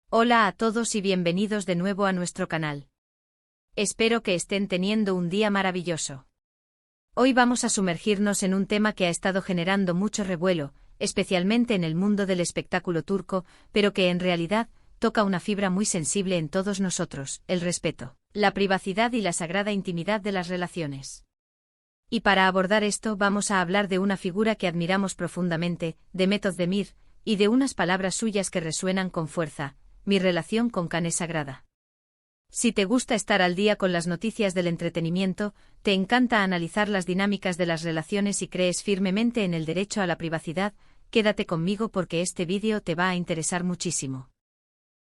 Hola a todos y bienvenidos de nuevo a nuestro canal. Espero que estén teniendo un día maravilloso. Hoy vamos a sumergirnos en un tema que ha estado generando mucho revuelo, especialmente en el mundo del espectáculo turco, pero que en realidad toca una fibra muy sensible en todos nosotros: el respeto, la privacidad y la sagrada intimidad de las relaciones. Y para abordar esto vamos a hablar de una figura que admiramos profundamente, Demet Özdemir, y de unas palabras suyas que resuenan con fuerza: mi relación con Can es sagrada. Si te gusta estar al día con las noticias del entretenimiento, te encanta analizar las dinámicas de las relaciones y crees firmemente en el derecho a la privacidad, quédate conmigo porque este vídeo te va a interesar muchísimo.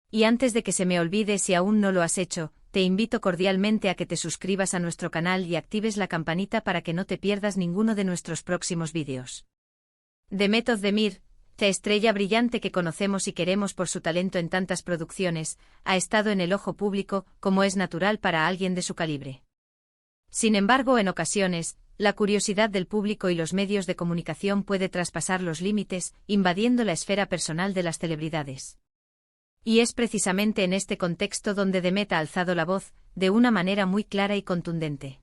Y antes de que se me olvide, si aún no lo has hecho, te invito cordialmente a que te suscribas a nuestro canal y actives la campanita para que no te pierdas ninguno de nuestros próximos vídeos. Demet Özdemir, la estrella brillante que conocemos y queremos por su talento en tantas producciones, ha estado en el ojo público, como es natural para alguien de su calibre. Sin embargo, en ocasiones, la curiosidad del público y los medios de comunicación puede traspasar los límites, invadiendo la esfera personal de las celebridades. Y es precisamente en este contexto donde Demet ha alzado la voz, de una manera muy clara y contundente.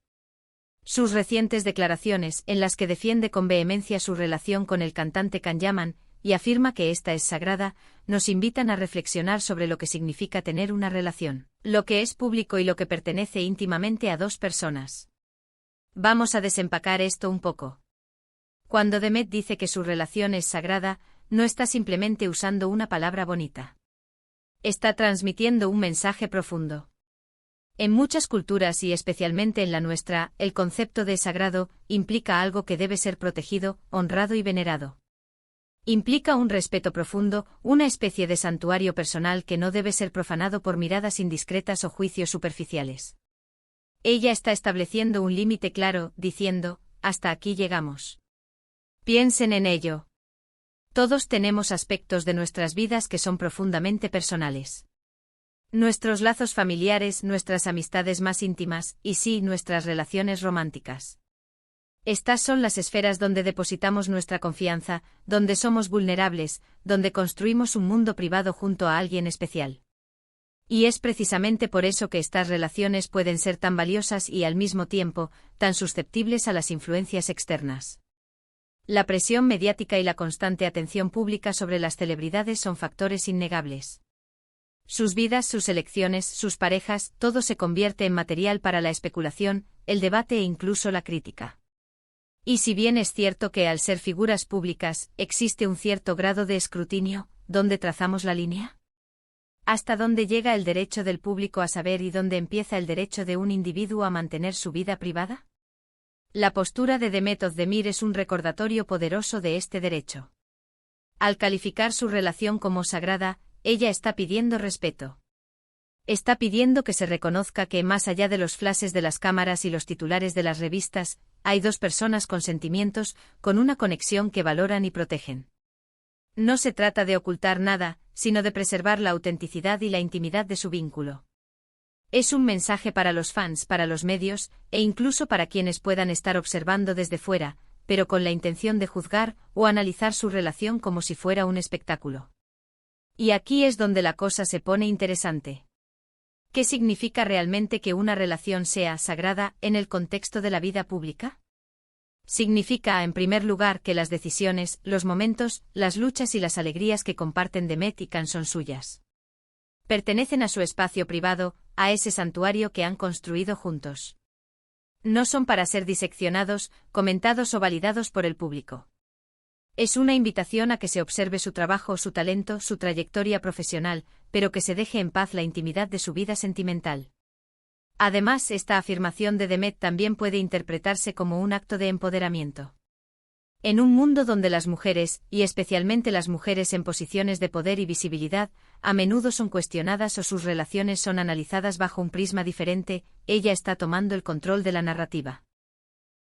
Sus recientes declaraciones, en las que defiende con vehemencia su relación con el cantante Can Yaman, y afirma que esta es sagrada, nos invitan a reflexionar sobre lo que significa tener una relación, lo que es público y lo que pertenece íntimamente a dos personas. Vamos a desempacar esto un poco. Cuando Demet dice que su relación es sagrada, no está simplemente usando una palabra bonita. Está transmitiendo un mensaje profundo. En muchas culturas y especialmente en la nuestra, el concepto de sagrado implica algo que debe ser protegido, honrado y venerado. Implica un respeto profundo, una especie de santuario personal que no debe ser profanado por miradas indiscretas o juicios superficiales. Ella está estableciendo un límite claro, diciendo: hasta aquí llegamos. Piensen en ello. Todos tenemos aspectos de nuestras vidas que son profundamente personales. Nuestros lazos familiares, nuestras amistades más íntimas, y sí, nuestras relaciones románticas. Estas son las esferas donde depositamos nuestra confianza, donde somos vulnerables, donde construimos un mundo privado junto a alguien especial. Y es precisamente por eso que estas relaciones pueden ser tan valiosas y al mismo tiempo, tan susceptibles a las influencias externas. La presión mediática y la constante atención pública sobre las celebridades son factores innegables. Sus vidas, sus elecciones, sus parejas, todo se convierte en material para la especulación, el debate e incluso la crítica. Y si bien es cierto que al ser figuras públicas, existe un cierto grado de escrutinio, ¿dónde trazamos la línea? ¿Hasta dónde llega el derecho del público a saber y dónde empieza el derecho de un individuo a mantener su vida privada? La postura de Demet Özdemir es un recordatorio poderoso de este derecho. Al calificar su relación como sagrada, ella está pidiendo respeto. Está pidiendo que se reconozca que, más allá de los flashes de las cámaras y los titulares de las revistas, hay dos personas con sentimientos, con una conexión que valoran y protegen. No se trata de ocultar nada, sino de preservar la autenticidad y la intimidad de su vínculo. Es un mensaje para los fans, para los medios, e incluso para quienes puedan estar observando desde fuera, pero con la intención de juzgar o analizar su relación como si fuera un espectáculo. Y aquí es donde la cosa se pone interesante. ¿Qué significa realmente que una relación sea sagrada en el contexto de la vida pública? Significa, en primer lugar, que las decisiones, los momentos, las luchas y las alegrías que comparten Demet y Can son suyas. Pertenecen a su espacio privado, a ese santuario que han construido juntos. No son para ser diseccionados, comentados o validados por el público. Es una invitación a que se observe su trabajo, su talento, su trayectoria profesional, pero que se deje en paz la intimidad de su vida sentimental. Además, esta afirmación de Demet también puede interpretarse como un acto de empoderamiento. En un mundo donde las mujeres, y especialmente las mujeres en posiciones de poder y visibilidad, a menudo son cuestionadas o sus relaciones son analizadas bajo un prisma diferente, ella está tomando el control de la narrativa.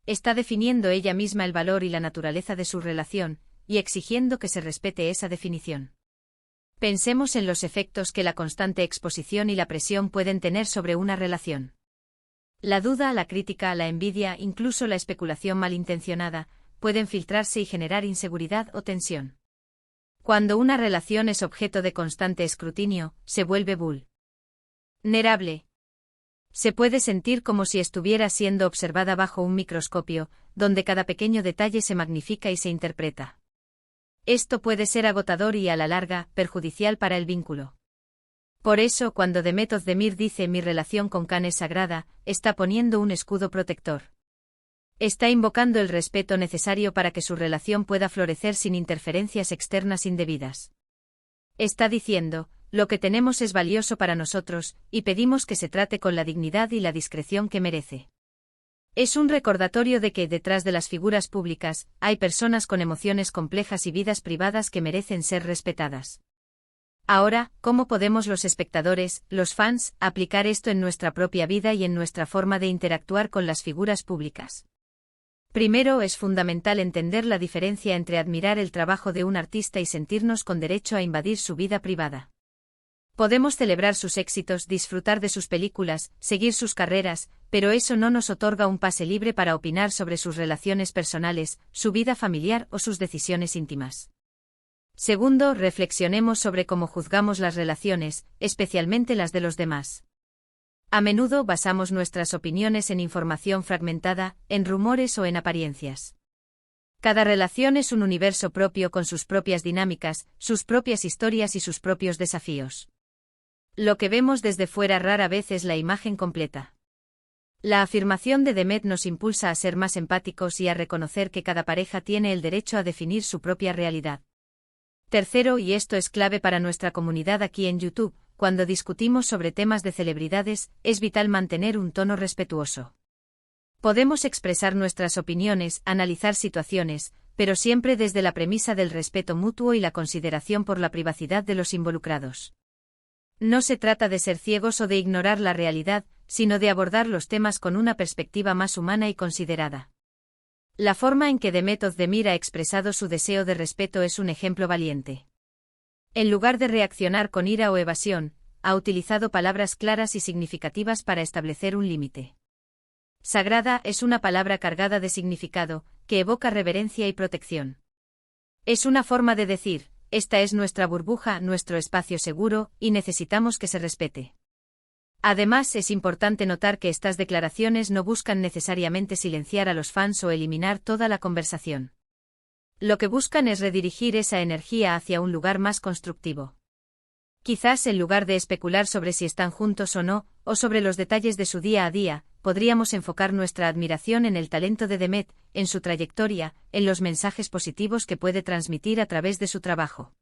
Está definiendo ella misma el valor y la naturaleza de su relación, y exigiendo que se respete esa definición. Pensemos en los efectos que la constante exposición y la presión pueden tener sobre una relación. La duda, la crítica, la envidia, incluso la especulación malintencionada, pueden filtrarse y generar inseguridad o tensión. Cuando una relación es objeto de constante escrutinio, se vuelve vulnerable. Se puede sentir como si estuviera siendo observada bajo un microscopio, donde cada pequeño detalle se magnifica y se interpreta. Esto puede ser agotador y, a la larga, perjudicial para el vínculo. Por eso, cuando Demet Özdemir dice mi relación con Khan es sagrada, está poniendo un escudo protector. Está invocando el respeto necesario para que su relación pueda florecer sin interferencias externas indebidas. Está diciendo, lo que tenemos es valioso para nosotros, y pedimos que se trate con la dignidad y la discreción que merece. Es un recordatorio de que, detrás de las figuras públicas, hay personas con emociones complejas y vidas privadas que merecen ser respetadas. Ahora, ¿cómo podemos los espectadores, los fans, aplicar esto en nuestra propia vida y en nuestra forma de interactuar con las figuras públicas? Primero, es fundamental entender la diferencia entre admirar el trabajo de un artista y sentirnos con derecho a invadir su vida privada. Podemos celebrar sus éxitos, disfrutar de sus películas, seguir sus carreras, pero eso no nos otorga un pase libre para opinar sobre sus relaciones personales, su vida familiar o sus decisiones íntimas. Segundo, reflexionemos sobre cómo juzgamos las relaciones, especialmente las de los demás. A menudo basamos nuestras opiniones en información fragmentada, en rumores o en apariencias. Cada relación es un universo propio con sus propias dinámicas, sus propias historias y sus propios desafíos. Lo que vemos desde fuera rara vez es la imagen completa. La afirmación de Demet nos impulsa a ser más empáticos y a reconocer que cada pareja tiene el derecho a definir su propia realidad. Tercero, y esto es clave para nuestra comunidad aquí en YouTube, cuando discutimos sobre temas de celebridades, es vital mantener un tono respetuoso. Podemos expresar nuestras opiniones, analizar situaciones, pero siempre desde la premisa del respeto mutuo y la consideración por la privacidad de los involucrados. No se trata de ser ciegos o de ignorar la realidad, sino de abordar los temas con una perspectiva más humana y considerada. La forma en que Demet Özdemir ha expresado su deseo de respeto es un ejemplo valiente. En lugar de reaccionar con ira o evasión, ha utilizado palabras claras y significativas para establecer un límite. Sagrada es una palabra cargada de significado, que evoca reverencia y protección. Es una forma de decir, esta es nuestra burbuja, nuestro espacio seguro, y necesitamos que se respete. Además, es importante notar que estas declaraciones no buscan necesariamente silenciar a los fans o eliminar toda la conversación. Lo que buscan es redirigir esa energía hacia un lugar más constructivo. Quizás en lugar de especular sobre si están juntos o no, o sobre los detalles de su día a día, podríamos enfocar nuestra admiración en el talento de Demet, en su trayectoria, en los mensajes positivos que puede transmitir a través de su trabajo.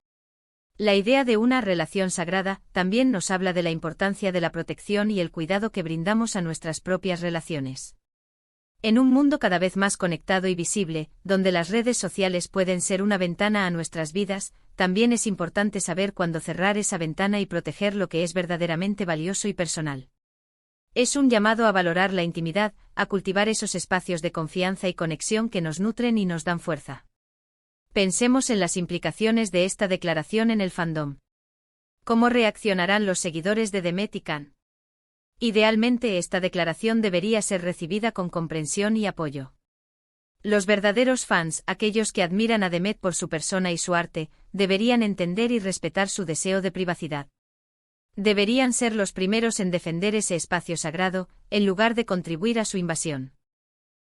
La idea de una relación sagrada también nos habla de la importancia de la protección y el cuidado que brindamos a nuestras propias relaciones. En un mundo cada vez más conectado y visible, donde las redes sociales pueden ser una ventana a nuestras vidas, también es importante saber cuándo cerrar esa ventana y proteger lo que es verdaderamente valioso y personal. Es un llamado a valorar la intimidad, a cultivar esos espacios de confianza y conexión que nos nutren y nos dan fuerza. Pensemos en las implicaciones de esta declaración en el fandom. ¿Cómo reaccionarán los seguidores de Demet y Khan? Idealmente esta declaración debería ser recibida con comprensión y apoyo. Los verdaderos fans, aquellos que admiran a Demet por su persona y su arte, deberían entender y respetar su deseo de privacidad. Deberían ser los primeros en defender ese espacio sagrado, en lugar de contribuir a su invasión.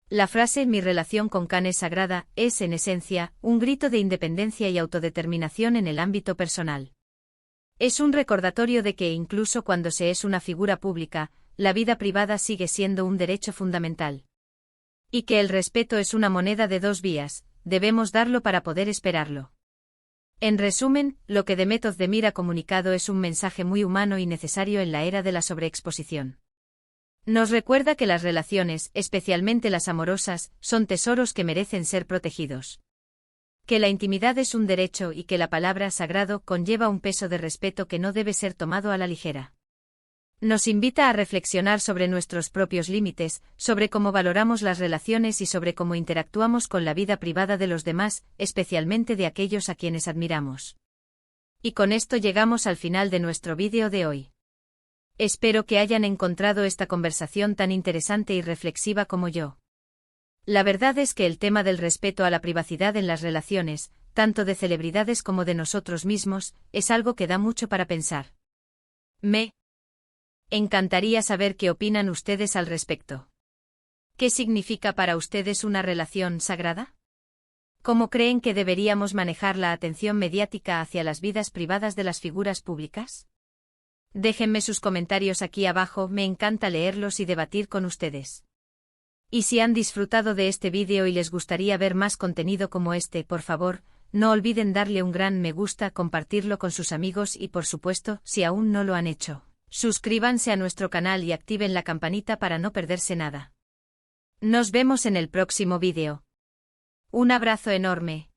La frase «mi relación con Khan es sagrada» es, en esencia, un grito de independencia y autodeterminación en el ámbito personal. Es un recordatorio de que incluso cuando se es una figura pública, la vida privada sigue siendo un derecho fundamental. Y que el respeto es una moneda de dos vías, debemos darlo para poder esperarlo. En resumen, lo que Demet Özdemir ha comunicado es un mensaje muy humano y necesario en la era de la sobreexposición. Nos recuerda que las relaciones, especialmente las amorosas, son tesoros que merecen ser protegidos. Que la intimidad es un derecho y que la palabra sagrado conlleva un peso de respeto que no debe ser tomado a la ligera. Nos invita a reflexionar sobre nuestros propios límites, sobre cómo valoramos las relaciones y sobre cómo interactuamos con la vida privada de los demás, especialmente de aquellos a quienes admiramos. Y con esto llegamos al final de nuestro vídeo de hoy. Espero que hayan encontrado esta conversación tan interesante y reflexiva como yo. La verdad es que el tema del respeto a la privacidad en las relaciones tanto de celebridades como de nosotros mismos, es algo que da mucho para pensar. Me encantaría saber qué opinan ustedes al respecto. ¿Qué significa para ustedes una relación sagrada? ¿Cómo creen que deberíamos manejar la atención mediática hacia las vidas privadas de las figuras públicas? Déjenme sus comentarios aquí abajo, me encanta leerlos y debatir con ustedes. Y si han disfrutado de este vídeo y les gustaría ver más contenido como este, por favor, no olviden darle un gran me gusta, compartirlo con sus amigos y por supuesto, si aún no lo han hecho, suscríbanse a nuestro canal y activen la campanita para no perderse nada. Nos vemos en el próximo vídeo. Un abrazo enorme.